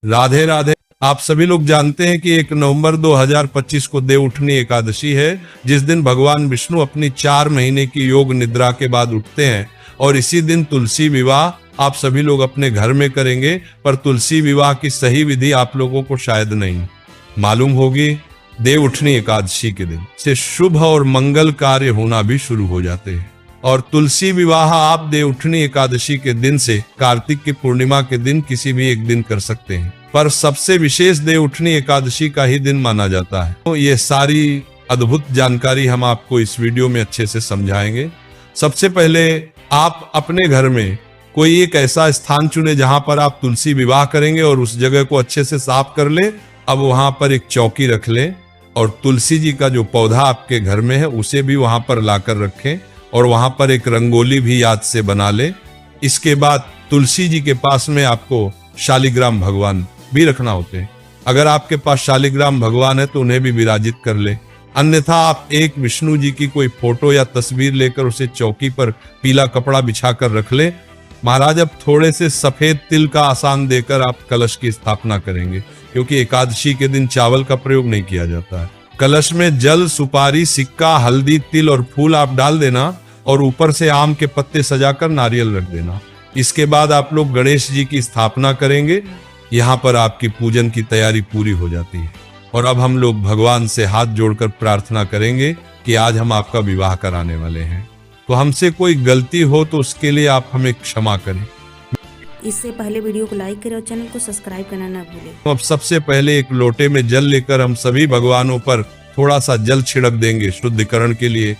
राधे राधे। आप सभी लोग जानते हैं कि 1 नवंबर 2025 को देवउठनी एकादशी है, जिस दिन भगवान विष्णु अपनी 4 महीने की योग निद्रा के बाद उठते हैं। और इसी दिन तुलसी विवाह आप सभी लोग अपने घर में करेंगे, पर तुलसी विवाह की सही विधि आप लोगों को शायद नहीं मालूम होगी। देवउठनी एकादशी के दिन से शुभ और मंगल कार्य होना भी शुरू हो जाते हैं, और तुलसी विवाह आप देवउठनी एकादशी के दिन से कार्तिक की पूर्णिमा के दिन किसी भी एक दिन कर सकते हैं, पर सबसे विशेष देवउठनी एकादशी का ही दिन माना जाता है। तो ये सारी अद्भुत जानकारी हम आपको इस वीडियो में अच्छे से समझाएंगे। सबसे पहले आप अपने घर में कोई एक ऐसा स्थान चुने जहां पर आप तुलसी विवाह करेंगे, और उस जगह को अच्छे से साफ कर ले। अब वहां पर एक चौकी रख ले, और तुलसी जी का जो पौधा आपके घर में है उसे भी वहां पर लाकर रखें, और वहां पर एक रंगोली भी याद से बना ले। इसके बाद तुलसी जी के पास में आपको शालिग्राम भगवान भी रखना होते हैं। अगर आपके पास शालिग्राम भगवान है तो उन्हें भी विराजित कर ले, अन्यथा आप एक विष्णु जी की कोई फोटो या तस्वीर लेकर उसे चौकी पर पीला कपड़ा बिछाकर रख ले। महाराज, अब थोड़े से सफेद तिल का आसान देकर आप कलश की स्थापना करेंगे, क्योंकि एकादशी के दिन चावल का प्रयोग नहीं किया जाता है। कलश में जल, सुपारी, सिक्का, हल्दी, तिल और फूल आप डाल देना, और ऊपर से आम के पत्ते सजाकर नारियल रख देना। इसके बाद आप लोग गणेश जी की स्थापना करेंगे। यहाँ पर आपकी पूजन की तैयारी पूरी हो जाती है, और अब हम लोग भगवान से हाथ जोड़कर प्रार्थना करेंगे कि आज हम आपका विवाह कराने वाले हैं, तो हमसे कोई गलती हो तो उसके लिए आप हमें क्षमा करें। इससे पहले वीडियो को लाइक करें और चैनल को सब्सक्राइब करना ना भूलें। तो अब सबसे पहले एक लोटे में जल लेकर हम सभी भगवानों पर थोड़ा सा जल छिड़क देंगे शुद्धिकरण के लिए।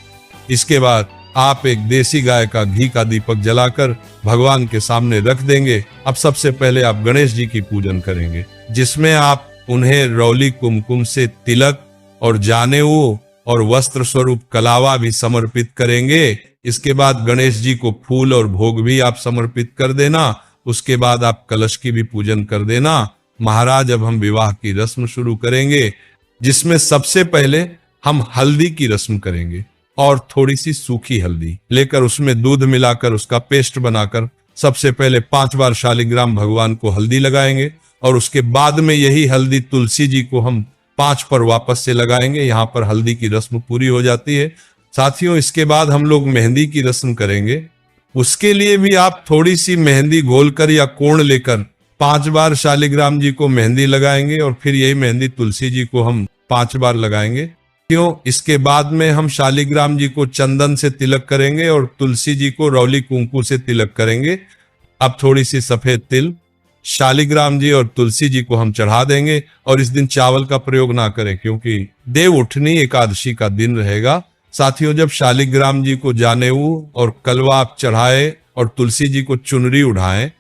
इसके बाद आप एक देसी गाय का घी का दीपक जलाकर भगवान के सामने रख देंगे। अब सबसे पहले आप गणेश जी की पूजन करेंगे, जिसमें आप उन्हें रौली कुमकुम से तिलक और जानेऊ और वस्त्र स्वरूप कलावा भी समर्पित करेंगे। इसके बाद गणेश जी को फूल और भोग भी आप समर्पित कर देना। उसके बाद आप कलश की भी पूजन कर देना। महाराज, अब हम विवाह की रस्म शुरू करेंगे, जिसमें सबसे पहले हम हल्दी की रस्म करेंगे, और थोड़ी सी सूखी हल्दी लेकर उसमें दूध मिलाकर उसका पेस्ट बनाकर सबसे पहले 5 बार शालिग्राम भगवान को हल्दी लगाएंगे, और उसके बाद में यही हल्दी तुलसी जी को हम 5 पर वापस से लगाएंगे। यहाँ पर हल्दी की रस्म पूरी हो जाती है। साथियों, इसके बाद हम लोग मेहंदी की रस्म करेंगे। उसके लिए भी आप थोड़ी सी मेहंदी घोलकर या कोण लेकर 5 बार शालिग्राम जी को मेहंदी लगाएंगे, और फिर यही मेहंदी तुलसी जी को हम 5 बार लगाएंगे। क्यों? इसके बाद में हम शालिग्राम जी को चंदन से तिलक करेंगे, और तुलसी जी को रौली कुंकू से तिलक करेंगे। अब थोड़ी सी सफेद तिल शालिग्राम जी और तुलसी जी को हम चढ़ा देंगे, और इस दिन चावल का प्रयोग ना करें, क्योंकि देवउठनी एकादशी का दिन रहेगा। साथियों, जब शालिग्राम जी को जानेऊ और कलवा आप चढ़ाए और तुलसी जी को चुनरी उठाएं,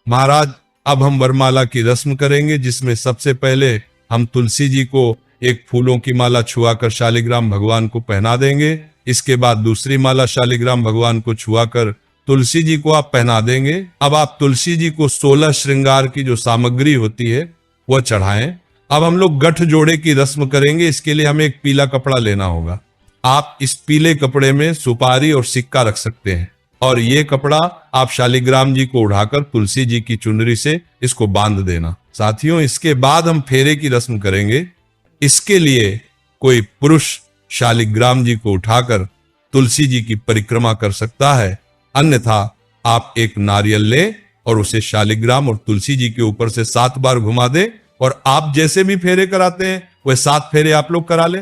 महाराज अब हम वरमाला की रस्म करेंगे, जिसमें सबसे पहले हम तुलसी जी को एक फूलों की माला छुआकर शालिग्राम भगवान को पहना देंगे। इसके बाद दूसरी माला शालिग्राम भगवान को छुआकर तुलसी जी को आप पहना देंगे। अब आप तुलसी जी को 16 श्रृंगार की जो सामग्री होती है वह चढ़ाएं। अब हम लोग गठ जोड़े की रस्म करेंगे। इसके लिए हमें एक पीला कपड़ा लेना होगा। आप इस पीले कपड़े में सुपारी और सिक्का रख सकते हैं, और ये कपड़ा आप शालिग्राम जी को उठाकर तुलसी जी की चुनरी से इसको बांध देना। साथियों, इसके बाद हम फेरे की रस्म करेंगे। इसके लिए कोई पुरुष शालिग्राम जी को उठाकर तुलसी जी की परिक्रमा कर सकता है, अन्यथा आप एक नारियल ले और उसे शालिग्राम और तुलसी जी के ऊपर से 7 बार घुमा दे, और आप जैसे भी फेरे कराते हैं वह 7 फेरे आप लोग करा ले।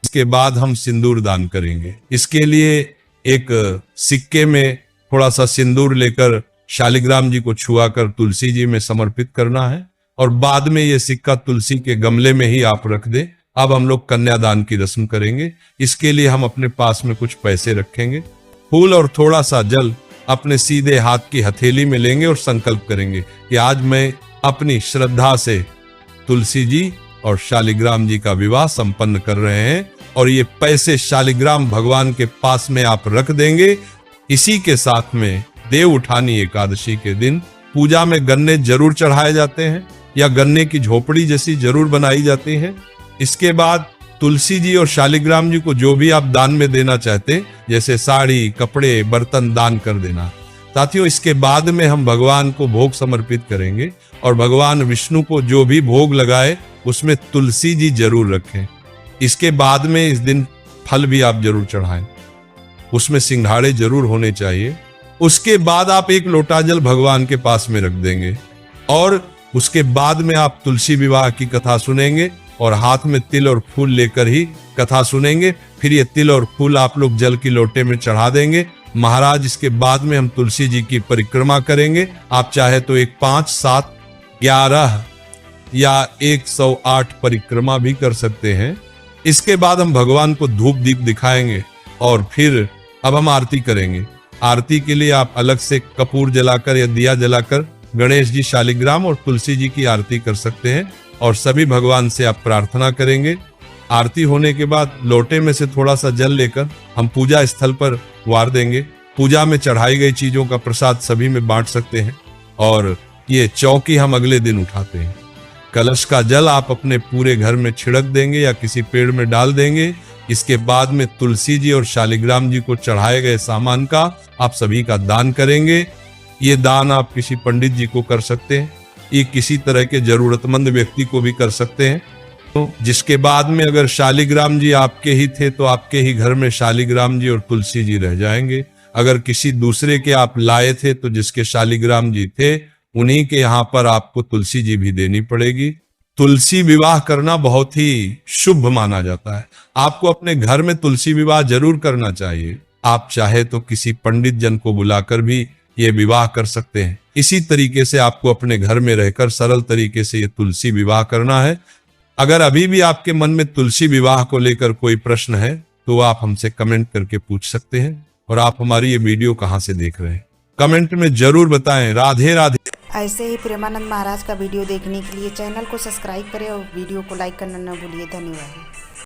इसके बाद हम सिंदूर दान करेंगे। इसके लिए एक सिक्के में थोड़ा सा सिंदूर लेकर शालिग्राम जी को छुआकर तुलसी जी में समर्पित करना है, और बाद में ये सिक्का तुलसी के गमले में ही आप रख दे। अब हम लोग कन्यादान की रस्म करेंगे। इसके लिए हम अपने पास में कुछ पैसे रखेंगे, फूल और थोड़ा सा जल अपने सीधे हाथ की हथेली में लेंगे, और संकल्प करेंगे कि आज मैं अपनी श्रद्धा से तुलसी जी और शालिग्राम जी का विवाह संपन्न कर रहे हैं, और ये पैसे शालिग्राम भगवान के पास में आप रख देंगे। इसी के साथ में देवउठानी एकादशी के दिन पूजा में गन्ने जरूर चढ़ाए जाते हैं, या गन्ने की झोपड़ी जैसी जरूर बनाई जाती है। इसके बाद तुलसी जी और शालिग्राम जी को जो भी आप दान में देना चाहते, जैसे साड़ी, कपड़े, बर्तन दान कर देना। साथियों, इसके बाद में हम भगवान को भोग समर्पित करेंगे और भगवान विष्णु को जो भी भोग लगाए उसमें तुलसी जी जरूर रखें। इसके बाद में इस दिन फल भी आप जरूर चढ़ाएं, उसमें सिंघाड़े जरूर होने चाहिए। उसके बाद आप एक लोटा जल भगवान के पास में रख देंगे और उसके बाद में आप तुलसी विवाह की कथा सुनेंगे और हाथ में तिल और फूल लेकर ही कथा सुनेंगे। फिर ये तिल और फूल आप लोग जल की लोटे में चढ़ा देंगे। महाराज, इसके बाद में हम तुलसी जी की परिक्रमा करेंगे। आप चाहे तो एक 5, 7, 11 या 108 परिक्रमा भी कर सकते हैं। इसके बाद हम भगवान को धूप दीप दिखाएंगे और फिर अब हम आरती करेंगे। आरती के लिए आप अलग से कपूर जलाकर या दिया जलाकर गणेश जी, शालिग्राम और तुलसी जी की आरती कर सकते हैं और सभी भगवान से आप प्रार्थना करेंगे। आरती होने के बाद लोटे में से थोड़ा सा जल लेकर हम पूजा स्थल पर वार देंगे। पूजा में चढ़ाई गई चीजों का प्रसाद सभी में बांट सकते हैं और ये चौकी हम अगले दिन उठाते हैं। कलश का जल आप अपने पूरे घर में छिड़क देंगे या किसी पेड़ में डाल देंगे। इसके बाद में तुलसी जी और शालिग्राम जी को चढ़ाए गए सामान का आप सभी का दान करेंगे। ये दान आप किसी पंडित जी को कर सकते हैं, ये किसी तरह के जरूरतमंद व्यक्ति को भी कर सकते हैं। तो जिसके बाद में अगर शालिग्राम जी आपके ही थे तो आपके ही घर में शालिग्राम जी और तुलसी जी रह जाएंगे। अगर किसी दूसरे के आप लाए थे तो जिसके शालिग्राम जी थे उन्हीं के यहाँ पर आपको तुलसी जी भी देनी पड़ेगी। तुलसी विवाह करना बहुत ही शुभ माना जाता है। आपको अपने घर में तुलसी विवाह जरूर करना चाहिए। आप चाहे तो किसी पंडित जन को बुलाकर भी ये विवाह कर सकते हैं। इसी तरीके से आपको अपने घर में रहकर सरल तरीके से ये तुलसी विवाह करना है। अगर अभी भी आपके मन में तुलसी विवाह को लेकर कोई प्रश्न है तो आप हमसे कमेंट करके पूछ सकते हैं। और आप हमारी ये वीडियो कहाँ से देख रहे हैं कमेंट में जरूर बताएं। राधे राधे। ऐसे ही प्रेमानंद महाराज का वीडियो देखने के लिए चैनल को सब्सक्राइब करें और वीडियो को लाइक करना न भूलिए। धन्यवाद।